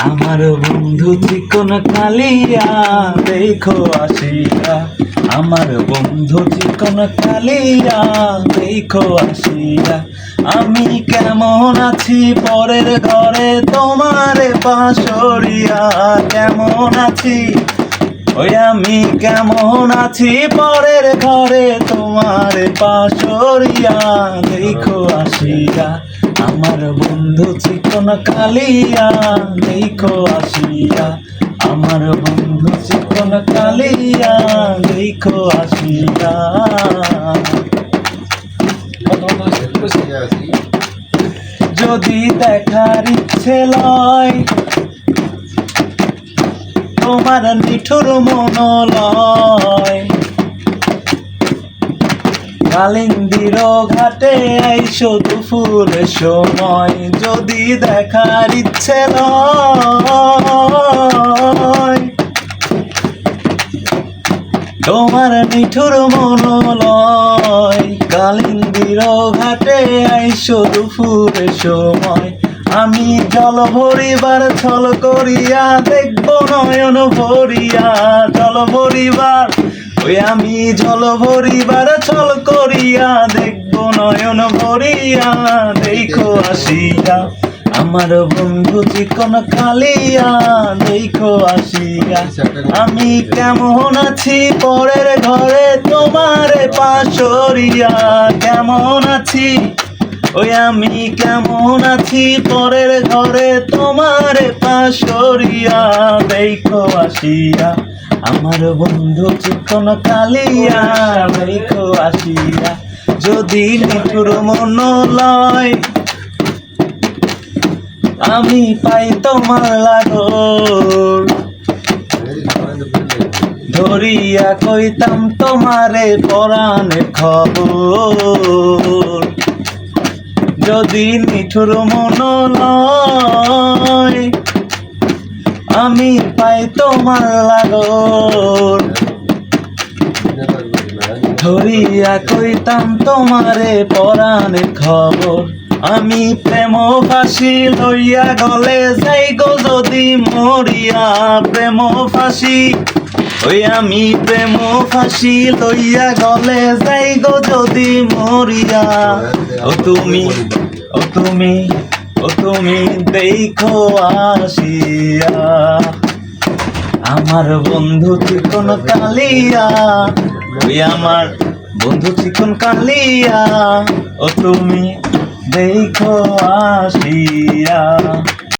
আমার বন্ধু চিকন কালিয়া দেখো আসিয়া, আমার বন্ধু চিকন কালিয়া দেখো আসিয়া। আমি কেমন আছি পরের ঘরে তোমার বাঁশরিয়া, কেমন আছি ওই আমি কেমন আছি পরের ঘরে তোমার বাঁশরিয়া দেখো আসিয়া। আমার বন্ধু চিকন কালিয়া দেখো আসিয়া, আমার বন্ধু চিকন কালিয়া দেখো আসিয়া। যদি দেখার ইচ্ছে লয় তোমার নিঠুর মনলয়, কালিন্দির ঘাটে আইসো দুপুরের সময়। যদি দেখার ইচ্ছে লয় তোমার নিঠুর মনলয়, কালিন্দির ঘাটে আইসো দুপুরের সময়। আমি জল ভরিবার ছল করিয়া দেখব নয়ন ভরিয়া, জল ভরিবার ওই আমি জল ভরিবার ছল করিয়া দেখব নয়ন ভরিয়া দেখো আসিয়া। আমার বন্ধু চিকন কালিয়া দেখো আসিয়া। আমি কেমন আছি পরের ঘরে তোমার বাঁশরিয়া, কেমন আছি ওই আমি কেমন আছি পরের ঘরে তোমার বাঁশরিয়া দেখো আসিয়া। আমার বন্ধু চিকন কালিয়া দেখো আসিয়া। যদি নিঠুর মনলয় আমি পাই তোমার লাগর, ধরিয়া কইতাম তোমারে পরাণের খবর। যদি নিঠুর মনলয় আমি পাই তোমার লাগর, ধরিয়া কইতাম তোমারে পরাণের খবর। আমি প্রেম ফাঁসি লইয়া গলে যাই গো যদি মরিয়া, প্রেম ফাঁসি ওই আমি প্রেম ফাঁসি লইয়া গলে যাই গো যদি মরিয়া। ও তুমি ও তুমি ও তুমি দেখো আসিয়া। আমার বন্ধু চিকন কালিয়া ওই আমার বন্ধু চিকন কালিয়া, ও তুমি দেখো আসিয়া।